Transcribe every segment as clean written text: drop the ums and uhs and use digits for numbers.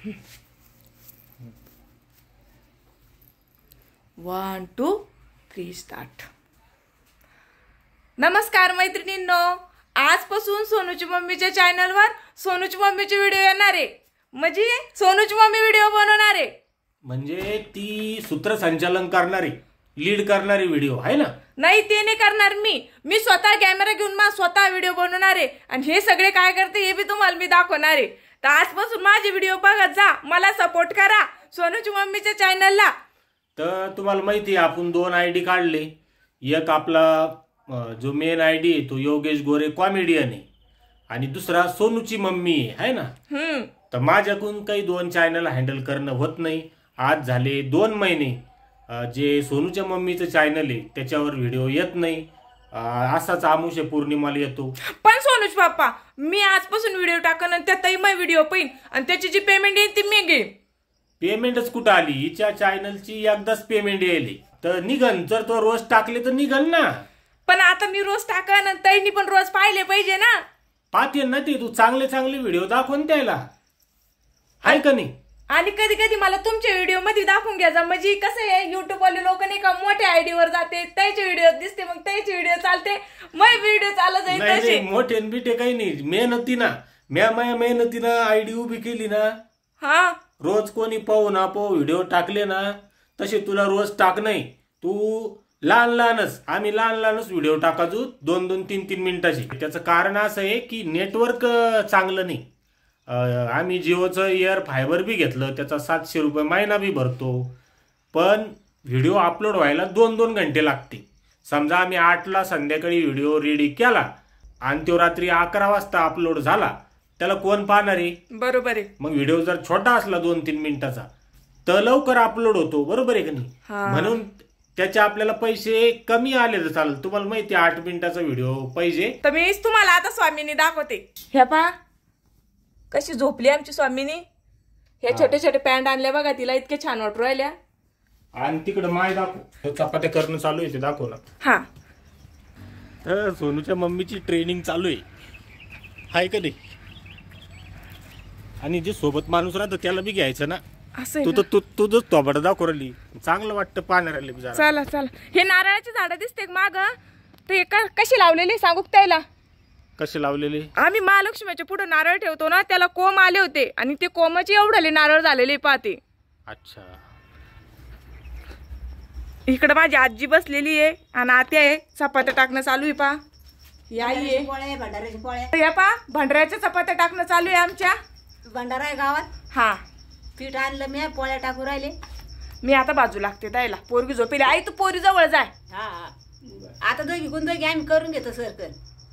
1 2 3 start. नमस्कार मैत्रिणींनो, आजपासून सोनूची मम्मीच्या चॅनलवर सोनूची मम्मीचे व्हिडिओ येणार आहे. म्हणजे सोनूची मम्मी व्हिडिओ बनवणार आहे. म्हणजे ती सूत्रसंचालन करणारी, लीड करणारी व्हिडिओ आहे ना? नाही, ते नाही करणार मी स्वतः कॅमेरा घेऊन स्वतः व्हिडिओ बनवणार आहे. आणि हे सगळे काय करते हे बी तुम्हाला मी दाखवणार आहे. तर आजपासून माझे व्हिडिओ बघत जा, मला सपोर्ट करा सोनूची मम्मीच्या चॅनलला. तर तुम्हाला माहिती आहे आपण 2 आयडी काढले. एक आपला जो मेन आयडी आहे तो योगेश गोरे कॉमेडियन आहे आणि दुसरा सोनूची मम्मी आहे ना. तर माझ्याकडून काही 2 चॅनल हँडल करणं होत नाही. आज झाले 2 महिने जे सोनूच्या मम्मीचं चॅनल आहे त्याच्यावर व्हिडिओ येत नाही. असाच आमुषे पौर्णिमाला येतो. पण सोनूच बाप्पा, मी आजपासून व्हिडिओ टाकन आणि त्यातही मी व्हिडिओ पाहिन आणि त्याची जी पेमेंट येईल ती मी घेईन. पेमेंटच कुठं आली? हिच्या चॅनलची एकदाच पेमेंट येईल तर निघन. जर तो रोज टाकले तर निघन ना. पण आता मी रोज टाकन आणि ताईंनी पण रोज पाहिले पाहिजे ना. पाहते ना ते, तू चांगले चांगले व्हिडिओ दाखवून द्यायला आहे का नाही? आणि कधी कधी मला तुमच्या व्हिडिओ मध्ये दाखवून घ्यायचा. म्हणजे कसं आहे, युट्यूब वाले लोक नाही का मोठ्या आयडी वर जाते, त्याचे व्हिडिओ दिसते, मग त्याचे व्हिडिओ चालते, मग व्हिडिओ चालत जाईल. मोठे बिटे काही नाही, मेहनतीना मेहनतीनं आयडी उभी केली ना. हा, रोज कोणी पाहू ना पाहू व्हिडिओ टाकले ना तसे तुला रोज टाक नाही. तू आम्ही लहानच व्हिडिओ टाकायचो 2-2, 3-3 मिनिटाची. त्याचं कारण असं आहे की नेटवर्क चांगलं नाही. आम्ही जिओचं एअर फायबर बी घेतलं, त्याचा 700 रुपये महिना बी भरतो, पण व्हिडिओ अपलोड व्हायला 2-2 घंटे लागते. समजा आम्ही 8ला संध्याकाळी व्हिडिओ रेडी केला आणि तो रात्री 11 वाजता अपलोड झाला, त्याला कोण पाहणार आहे? बरोबर आहे. मग व्हिडिओ जर छोटा असला 2-3 मिनिटाचा तर लवकर अपलोड होतो, बरोबर आहे का नाही? म्हणून त्याचे आपल्याला पैसे कमी आले तर चालेल. तुम्हाला माहिती 8 मिनिटाचा व्हिडिओ पाहिजे. तर मीच तुम्हाला आता स्वामीनी दाखवते. हे पहा कशी झोपली आमची स्वामीनी. हे छोटे छोटे पॅन्ट आणल्या बघा, तिला इतके छान वाटू राहिल्या. आणि तिकडे माय दाखव, चपात्या करणं चालू आहे, ते दाखव ना. हा, तर सोनूच्या मम्मीची ट्रेनिंग चालू आहे का नाही? आणि जे सोबत माणूस राहतो त्याला बी घ्यायचं ना. तुझं तोबड दाखव राहिली, चांगलं वाटतं पाहणार. चला चला. हे नारळाची झाडं दिसते माग, ते कशी लावलेली सांगू त्याला? कसे लावलेले? आम्ही महालक्ष्मीच्या पुढे नारळ ठेवतो ना, त्याला कोंब आले होते आणि ते कोंबाचे एवढे नारळ झालेले पाहते. अच्छा. इकडे माझी आजी बसलेली आहे आणि आत्या आहे, चपात्या टाकणं चालू आहे. पा या पा भंडाऱ्याच्या चपात्या टाकणं चालू आहे आमच्या. भंडारा आहे गावात. हा, पीठ आणलं मी, पोळ्या टाकू राहिले. मी आता बाजू लागते द्यायला. पोरगी झोपेली. आई तू पोरी जवळ जाय. हा, आता दोघी आम्ही करून घेतो सरकर.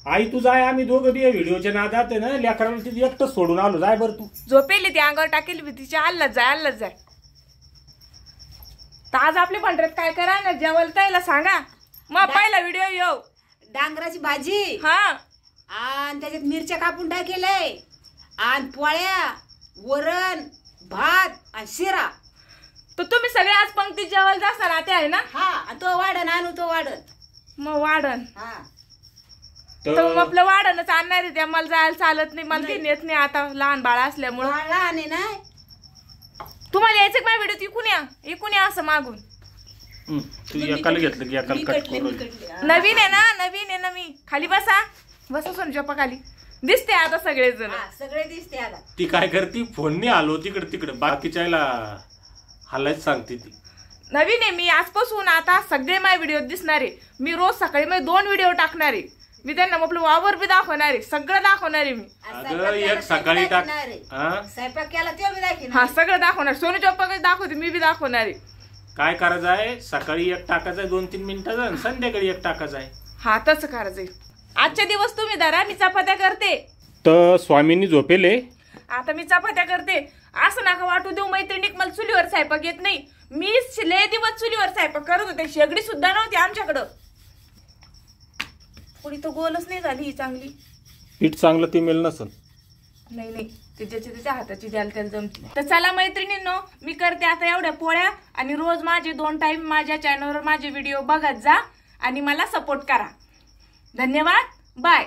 आई तू जाय, आम्ही दोघं बी व्हिडिओच्या नादात आहे ना. लेकराला तिथे एकटंच सोडून आलो. जाय बरं तू. झोपेली ती, अंगावर टाकेली मी तिच्या. आल्लाच जाय. तर आज आपल्या भंडाऱ्यात काय करा ना, जेवायला त्याला सांगा. मग पहिला व्हिडिओ येऊ. डांगराची भाजी. हा, आणि त्याच्यात मिरच्या कापून टाकेलय, आणि पोळ्या, वरण, भात आणि शिरा. तर तुम्ही सगळे आज पंक्तीत जेवायला जाणार आता आहे ना? हा, तो वाढन आणू, तो वाढन. मग वाढन. हा, तर मग आपलं वाढणच आणणार आहे. त्या मला जायला चालत नाही, मला काही नेत नाही आता, लहान बाळा असल्यामुळे. लहान आहे ना. तुम्हाला यायचं माझ्या व्हिडिओ इकून या असं मागून. घेतलं की नवीन आहे ना मी. खाली बसा सोनूच्या खाली. दिसते आता सगळेजण. सगळे दिसते आता. ती काय करते, फोनने आलो तिकडे बाकीच्याला हालायच सांगते ती. नवीन आहे मी. आजपासून आता सगळे माझे व्हिडिओ दिसणार आहे. मी रोज सकाळी 2 व्हिडिओ टाकणार आहे. मी त्यांना आपलं वावर बी दाखवणार आहे, सगळं दाखवणार आहे मी. एक सकाळी स्वयंपाक केला ते बी दाखवणार. हा, सगळं दाखवणार. सोनूच्या पप्पा दाखवते, मी बी दाखवणार आहे. काय करायचं आहे, सकाळी 1 टाकायचा आहे 2-3 मिनिटाचा, आणि संध्याकाळी 1 टाकायचा आहे. हा, तसं करायचंय. आजच्या दिवस तुम्ही धरा, मी चपात्या करते. तर स्वामींनी झोपेले, आता मी चपात्या करते. असं नका वाटू देऊ मैत्रिणीक मला चुलीवर स्वयंपाक येत नाही. मी लय दिवस चुलीवर स्वयंपाक करत होते. शेगडी सुद्धा नव्हती आमच्याकडं. पुढे तो गोलच नाही झाली ही चांगली. पीठ चांगलं ती मिळेल नसल. नाही, ते त्याच्या हाताची द्यायला त्याला जमते. तर चला मैत्रिणींनो, मी करते आता एवढ्या पोळ्या. आणि रोज माझे 2 टाइम माझ्या चॅनलवर माझे व्हिडिओ बघत जा आणि मला सपोर्ट करा. धन्यवाद. बाय.